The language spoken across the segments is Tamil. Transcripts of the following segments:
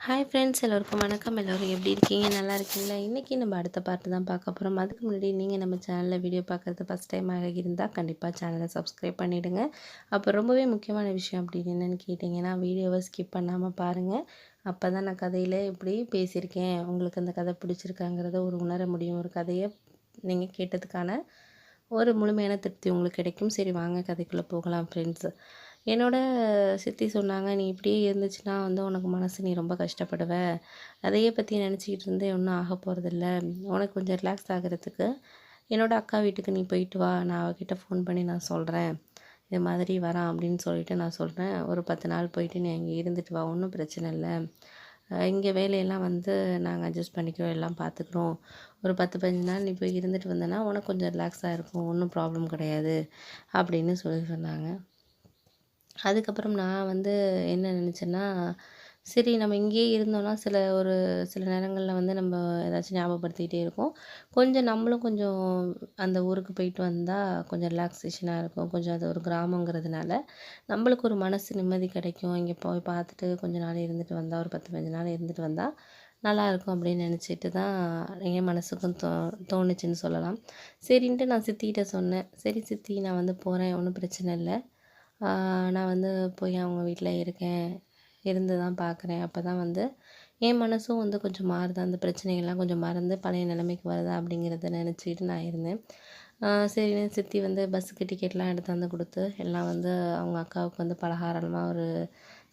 ஹாய் ஃப்ரெண்ட்ஸ், எல்லோருக்கும் வணக்கம். எல்லோரும் எப்படி இருக்கீங்க? நல்லா இருக்கீங்களா? இன்றைக்கி நம்ம அடுத்த பார்ட்டு தான் பார்க்க போகிறோம். அதுக்கு முன்னாடி நீங்கள் நம்ம சேனலில் வீடியோ பார்க்குறது ஃபஸ்ட் டைமாக இருந்தால் கண்டிப்பாக சேனலை சப்ஸ்கிரைப் பண்ணிவிடுங்க. அப்போ ரொம்பவே முக்கியமான விஷயம் அப்படின்னு என்னென்னு கேட்டிங்கன்னா, வீடியோவை ஸ்கிப் பண்ணாமல் பாருங்கள். அப்போ தான் நான் கதையில் எப்படி பேசியிருக்கேன், உங்களுக்கு அந்த கதை பிடிச்சிருக்காங்கிறத உணர முடியும். ஒரு கதையை நீங்கள் கேட்டதுக்கான ஒரு முழுமையான திருப்தி உங்களுக்கு கிடைக்கும். சரி, வாங்க கதைக்குள்ளே போகலாம் ஃப்ரெண்ட்ஸ். என்னோட சித்தி சொன்னாங்க, "நீ இப்படியே இருந்துச்சுன்னா உனக்கு மனசு நீ ரொம்ப கஷ்டப்படுவ. அதையே பற்றி நினச்சிக்கிட்டு இருந்தே ஒன்றும் ஆக போகிறதில்ல. உனக்கு கொஞ்சம் ரிலாக்ஸ் ஆகிறதுக்கு என்னோடய அக்கா வீட்டுக்கு நீ போயிட்டு வா. நான் அவகிட்ட ஃபோன் பண்ணி நான் சொல்கிறேன். இது மாதிரி வரான் அப்படின்னு சொல்லிட்டு நான் சொல்கிறேன். ஒரு 10 நாள் போயிட்டு நீ அங்கே இருந்துட்டு வா. ஒன்றும் பிரச்சனை இல்லை. இங்கே வேலையெல்லாம் நாங்கள் அட்ஜஸ்ட் பண்ணிக்கிறோம், எல்லாம் பார்த்துக்குறோம். ஒரு 10, 15 நாள் நீ போய் இருந்துட்டு வந்தேன்னா உனக்கு கொஞ்சம் ரிலாக்ஸாக இருக்கும். ஒன்றும் ப்ராப்ளம் கிடையாது" அப்படின்னு சொன்னாங்க. அதுக்கப்புறம் நான் என்ன நினச்சேன்னா, சரி நம்ம இங்கேயே இருந்தோம்னா சில நேரங்கள்ல நம்ம ஏதாச்சும் ஞாபகப்படுத்திக்கிட்டே இருக்கோம். கொஞ்சம் நம்மளும் கொஞ்சம் அந்த ஊருக்கு போயிட்டு வந்தா கொஞ்சம் ரிலாக்ஸேஷனாக இருக்கும். கொஞ்சம் அது ஒரு கிராமங்கிறதுனால நம்மளுக்கு ஒரு மனசு நிம்மதி கிடைக்கும். இங்கே போய் பார்த்துட்டு கொஞ்ச நாள் இருந்துட்டு வந்தா, ஒரு 10, 15 நாள் இருந்துட்டு வந்தா நல்லாயிருக்கும் அப்படின்னு நினச்சிட்டு தான் என் மனசுக்கும் தோணுச்சுன்னு சொல்லலாம். சரின்ட்டு நான் சித்திக்கிட்ட சொன்னேன். "சரி சித்தி, நான் போகிறேன். ஒன்றும் பிரச்சனை இல்லை. நான் போய் அவங்க வீட்டில் இருக்கேன். இருந்து தான் பார்க்குறேன். அப்போ தான் என் மனசும் கொஞ்சம் மாறுது. அந்த பிரச்சனைகள்லாம் கொஞ்சம் மறந்து பழைய நிலைமைக்கு வருதா அப்படிங்கிறத நினச்சிக்கிட்டு நான் இருந்தேன். சரின்னு சித்தி பஸ்ஸுக்கு டிக்கெட்லாம் எடுத்தாந்து கொடுத்து, எல்லாம் அவங்க அக்காவுக்கு பலகாரமாக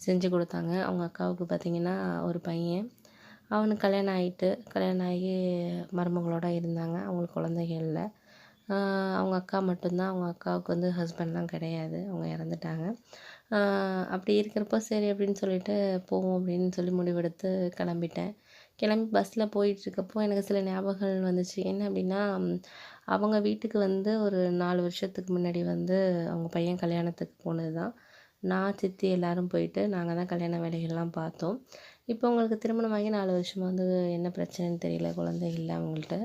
செஞ்சு கொடுத்தாங்க. அவங்க அக்காவுக்கு பார்த்திங்கன்னா ஒரு பையன். அவனுக்கு கல்யாணம் ஆகி மருமகளோட இருந்தாங்க. அவங்களுக்கு குழந்தைகள் இல்ல. அவங்க அக்கா மட்டும்தான். அவங்க அக்காவுக்கு ஹஸ்பண்ட்லாம் கிடையாது. அவங்க இறந்துட்டாங்க. அப்படி இருக்கிறப்போ சரி அப்படின்னு சொல்லிட்டு போவோம் அப்படின்னு சொல்லி முடிவெடுத்து கிளம்பிட்டேன். கிளம்பி பஸ்ஸில் போயிட்டுருக்கப்போ எனக்கு சில ஞாபகங்கள் வந்துச்சு. என்ன அப்படின்னா, அவங்க வீட்டுக்கு ஒரு 4 வருஷத்துக்கு முன்னாடி அவங்க பையன் கல்யாணத்துக்கு போனது தான். நான், சித்தி எல்லோரும் போயிட்டு நாங்கள் தான் கல்யாண வேலைகள்லாம் பார்த்தோம். இப்போ அவங்களுக்கு திருமணமாகி 4 வருஷமா என்ன பிரச்சனைன்னு தெரியல. குழந்தை இல்லை அவங்கள்ட்ட.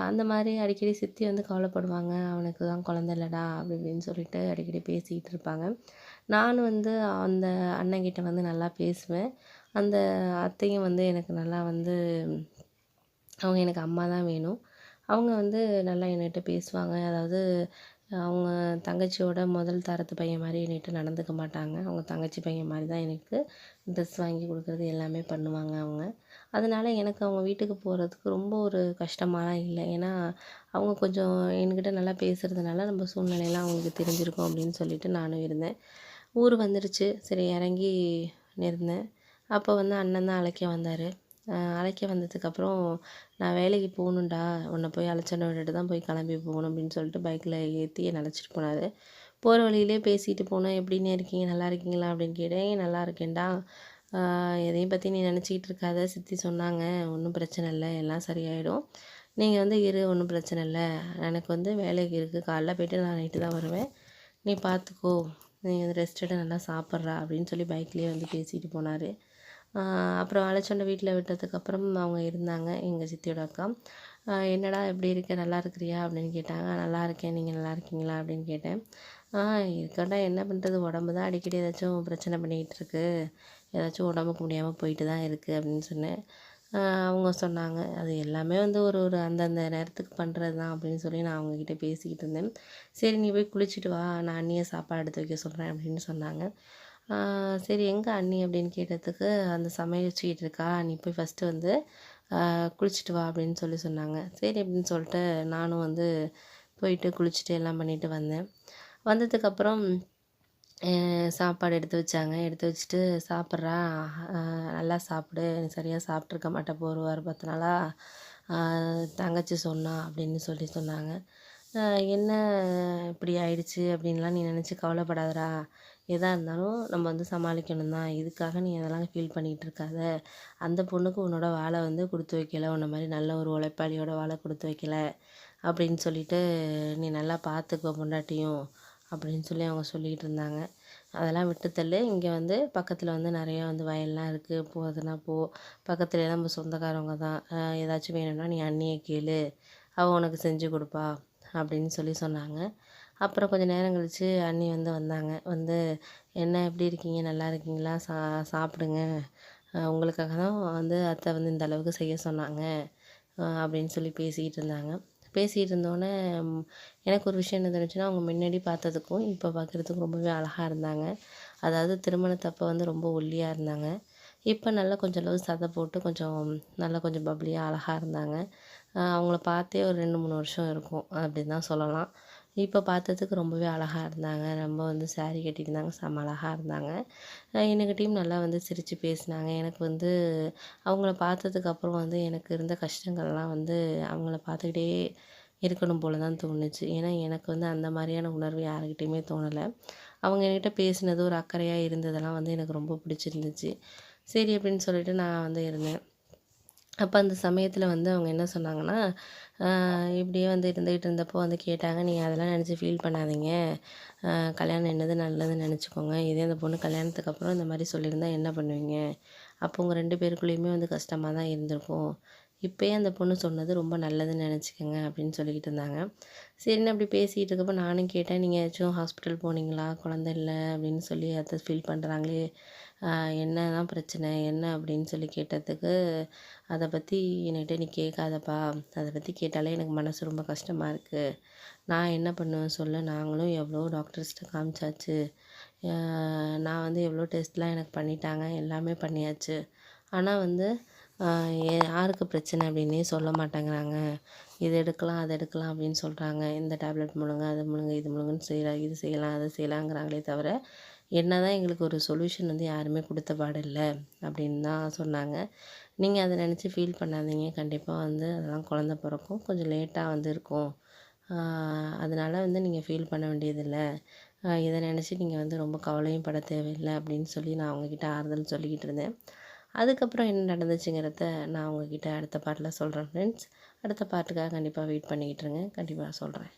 அந்த மாதிரி அடிக்கடி சித்தி கவலைப்படுவாங்க. "அவனுக்கு தான் குழந்த இல்லடா" அப்படி இப்படின்னு சொல்லிட்டு அடிக்கடி பேசிக்கிட்டு இருப்பாங்க. நானும் அந்த அண்ணங்கிட்ட நல்லா பேசுவேன். அந்த அத்தையும் எனக்கு நல்லா அவங்க எனக்கு அம்மா தான் வேணும். அவங்க நல்லா என்கிட்ட பேசுவாங்க. அதாவது அவங்க தங்கச்சியோட முதல் தரத்து பையன் மாதிரி என்கிட்ட நடந்துக்க மாட்டாங்க. அவங்க தங்கச்சி பையன் மாதிரி தான் எனக்கு ட்ரெஸ் வாங்கி கொடுக்குறது எல்லாமே பண்ணுவாங்க அவங்க. அதனால எனக்கு அவங்க வீட்டுக்கு போகிறதுக்கு ரொம்ப ஒரு கஷ்டமாலாம் இல்லை. ஏன்னா அவங்க கொஞ்சம் என்கிட்ட நல்லா பேசுகிறதுனால நம்ம சூழ்நிலையெல்லாம் அவங்களுக்கு தெரிஞ்சிருக்கும் அப்படின்னு சொல்லிட்டு நானும் இருந்தேன். ஊர் வந்துருச்சு. சரி, இறங்கி இருந்தேன். அப்போ அண்ணன் தான் அழைக்க வந்தார். அழைக்க வந்ததுக்கப்புறம், "நான் வேலைக்கு போகணுன்டா, உன்னை போய் அழைச்சிட்டு விட்டுட்டு தான் போய் கிளம்பி போகணும்" அப்படின்னு சொல்லிட்டு பைக்கில் ஏற்றி என்னை அழைச்சிட்டு போனார். போகிற வழியிலே பேசிட்டு போனோம். "எப்படிண்ணே இருக்கீங்க? நல்லா இருக்கீங்களா?" அப்படின்னு கேட்டேன். "நல்லா இருக்கேன்டா. எதையும் பற்றி நீ நினச்சிக்கிட்டு இருக்காத. சித்தி சொன்னாங்க, ஒன்றும் பிரச்சனை இல்லை, எல்லாம் சரியாயிடும். நீங்கள் இரு, ஒன்றும் பிரச்சனை இல்லை. எனக்கு வேலைக்கு இருக்குது. காலைல போய்ட்டு நான் நைட்டு தான் வருவேன். நீ பார்த்துக்கோ. நீ ரெஸ்ட் எடு, நல்லா சாப்பிட்றா" அப்படின்னு சொல்லி பைக்லேயே பேசிட்டு போனார். அப்புறம் அழைச்சோண்ட வீட்டில் விட்டதுக்கப்புறம் அவங்க இருந்தாங்க, எங்கள் சித்தியோட அக்கா. "என்னடா எப்படி இருக்க? நல்லா இருக்கிறியா?" அப்படின்னு கேட்டாங்க. "நல்லா இருக்கேன். நீங்கள் நல்லா இருக்கீங்களா?" அப்படின்னு கேட்டேன். இருக்கேன்டா, என்ன பண்ணுறது, உடம்பு தான் அடிக்கடி ஏதாச்சும் பிரச்சனை பண்ணிக்கிட்டு இருக்கு. ஏதாச்சும் உடம்புக்கு முடியாமல் போயிட்டு தான் இருக்குது" அப்படின்னு சொன்னேன். அவங்க சொன்னாங்க, "அது எல்லாமே ஒரு ஒரு அந்தந்த நேரத்துக்கு பண்ணுறது தான்" அப்படின்னு சொல்லி நான் அவங்கக்கிட்ட பேசிக்கிட்டு இருந்தேன். "சரி, நீ போய் குளிச்சுட்டு வா, நான் அண்ணியை சாப்பாடு எடுத்து வைக்க சொல்கிறேன்" அப்படின்னு சொன்னாங்க. சரி, எங்கே அண்ணி அப்படின்னு கேட்டதுக்கு, "அந்த சமையல் வச்சுக்கிட்டு இருக்கா, நீ போய் ஃபஸ்ட்டு குளிச்சுட்டு வா" அப்படின்னு சொன்னாங்க. சரி அப்படின்னு சொல்லிட்டு நானும் போயிட்டு குளிச்சுட்டு எல்லாம் பண்ணிட்டு வந்தேன். வந்ததுக்கப்புறம் சாப்பாடு எடுத்து வச்சாங்க. எடுத்து வச்சுட்டு, "சாப்பிட்றா, நல்லா சாப்பிடு. நீ சரியாக சாப்பிட்ருக்க மாட்ட. இப்போ ஒரு வாரம் 10 நாளா தங்கச்சி சொன்னா" அப்படின்னு சொன்னாங்க. "என்ன இப்படி ஆயிடுச்சு அப்படின்லாம் நீ நினச்சி கவலைப்படாதடா. எதா இருந்தாலும் நம்ம சமாளிக்கணும் தான். இதுக்காக நீ அதெல்லாம் ஃபீல் பண்ணிக்கிட்டு இருக்காத. அந்த பொண்ணுக்கு உன்னோட வாழ குடுத்து வைக்கல. உன்ன மாரி நல்ல ஒரு உழைப்பாளியோட வாழ குடுத்து வைக்கல. அப்படின்னு சொல்லிட்டு நீ நல்லா பார்த்துக்கோ பொண்டாட்டியும்" அப்படின்னு சொல்லி அவங்க சொல்லிக்கிட்டு இருந்தாங்க. "அதெல்லாம் விட்டு தள்ளு. இங்கே பக்கத்தில் நிறையா வயல்லாம் இருக்குது. போகிறதுனா போ. பக்கத்துலேயே நம்ம சொந்தக்காரவங்க தான். ஏதாச்சும் வேணும்னா நீ அண்ணியை கேளு. அவள் உனக்கு செஞ்சு கொடுப்பா" அப்படின்னு சொன்னாங்க. அப்புறம் கொஞ்சம் நேரம் கழிச்சு அண்ணி வந்தாங்க. "என்ன எப்படி இருக்கீங்க? நல்லா இருக்கீங்களா? சாப்பிடுங்க. உங்களுக்காக தான் வந்து அத்தை வந்து இந்த அளவுக்கு செய்ய சொன்னாங்க அப்படின்னு சொல்லி பேசிக்கிட்டு இருந்தாங்க. பேசிகிட்டு இருந்தோன்னே எனக்கு ஒரு விஷயம் என்ன தோணுச்சுன்னா, அவங்க முன்னாடி பார்த்ததுக்கும் இப்போ பார்க்குறதுக்கும் ரொம்பவே அழகாக இருந்தாங்க. அதாவது திருமணத்தப்போ வந்து ரொம்ப ஒல்லியாக இருந்தாங்க. இப்போ நல்லா கொஞ்சம் அளவு சதை போட்டு கொஞ்சம் நல்லா கொஞ்சம் பப்ளியா அழகாக இருந்தாங்க. அவங்கள பார்த்தே ஒரு 2, 3 வருஷம் இருக்கும் அப்படின்னு தான் சொல்லலாம். இப்போ பார்த்ததுக்கு ரொம்பவே அழகாக இருந்தாங்க. ரொம்ப வந்து சாரி கட்டியிருந்தாங்க. செம்ம அழகாக இருந்தாங்க. என்கிட்டயும் நல்லா வந்து சிரித்து பேசினாங்க. எனக்கு வந்து அவங்கள பார்த்ததுக்கப்புறம் வந்து எனக்கு இருந்த கஷ்டங்கள்லாம் வந்து அவங்கள பார்த்துக்கிட்டே இருக்கணும் போல தான் தோணுச்சு. ஏன்னா எனக்கு வந்து அந்த மாதிரியான உணர்வு யாருக்கிட்டேயுமே தோணலை. அவங்க என்கிட்ட பேசினது ஒரு அக்கறையாக இருந்ததெல்லாம் வந்து எனக்கு ரொம்ப பிடிச்சிருந்துச்சு. சரி அப்படின்னு சொல்லிட்டு நான் வந்து இருந்தேன். அப்போ அந்த சமயத்தில் வந்து அவங்க என்ன சொன்னாங்கன்னா, இப்படியே வந்து இருந்துகிட்டு இருந்தப்போ வந்து கேட்டாங்க, "நீங்கள் அதெல்லாம் நினச்சி ஃபீல் பண்ணாதீங்க. கல்யாணம் என்னது நல்லதுன்னு நினச்சிக்கோங்க. இதே அந்த பொண்ணு கல்யாணத்துக்கு அப்புறம் இந்த மாதிரி சொல்லியிருந்தா என்ன பண்ணுவீங்க? அப்போ உங்கள் 2 பேருக்குள்ளேயுமே வந்து கஷ்டமா தான் இருந்திருக்கும். இப்பயே அந்த பொண்ணு சொன்னது ரொம்ப நல்லதுன்னு நினச்சிக்கங்க." அப்படின்னு சொல்லிக்கிட்டு இருந்தாங்க. சரின்னு அப்படி பேசிக்கிட்டு இருக்கப்போ நானும் கேட்டேன், "நீங்கள் ஏதாச்சும் ஹாஸ்பிட்டல் போனீங்களா? குழந்தை இல்ல அப்படின்னு சொல்லி அத்தை ஃபீல் பண்ணுறாங்களே, என்ன தான் பிரச்சனை? என்ன?" அப்படின்னு சொல்லி கேட்டதுக்கு, "அதை பற்றி என்கிட்ட நீ கேட்காதப்பா. அதை பற்றி கேட்டாலே எனக்கு மனசு ரொம்ப கஷ்டமாக இருக்குது. நான் என்ன பண்ணுவேன் சொல்லு? நாங்களும் எவ்வளோ டாக்டர்ஸ்ட்ட காமிச்சாச்சு. நான் வந்து எவ்வளோ டெஸ்ட்லாம் எனக்கு பண்ணிட்டாங்க. எல்லாமே பண்ணியாச்சு. ஆனா வந்து யாருக்கு பிரச்சனை அப்படின்னே சொல்ல மாட்டேங்கிறாங்க. இது எடுக்கலாம், அது எடுக்கலாம் அப்படின்னு சொல்கிறாங்க. இந்த டேப்லெட் முழுங்க, அது முழுங்க, இது முழுங்குன்னு இது செய்யலாம், அது செய்யலாங்கிறாங்களே தவிர, என்னதான் எங்களுக்கு ஒரு சொல்யூஷன் வந்து யாருமே குடுத்த பாடு இல்ல." அப்படின்னு தான் சொன்னாங்க. "நீங்க அத நெனச்சு ஃபீல் பண்ணாதீங்க. கண்டிப்பா வந்து அதெல்லாம் குழந்த பொறக்கும். கொஞ்சம் லேட்டா வந்து இருக்கும். ஆ அதனால வந்து நீங்க ஃபீல் பண்ண வேண்டியதில்ல. இத நெனச்சு நீங்க வந்து ரொம்ப கவலையும் பட தேவையில்ல." அப்படின்னு சொல்லி நான் அவங்ககிட்ட ஆறுதல் சொல்லிக்கிட்டு இருந்தேன். அதுக்கப்புறம் என்ன நடந்துச்சுங்கிறத நான் உங்ககிட்ட அடுத்த பார்ட்ல சொல்றேன் ஃப்ரெண்ட்ஸ். அடுத்த பார்ட்டுக்காக கண்டிப்பா வெயிட் பண்ணிக்கிட்டு இருங்க. கண்டிப்பா சொல்றேன்.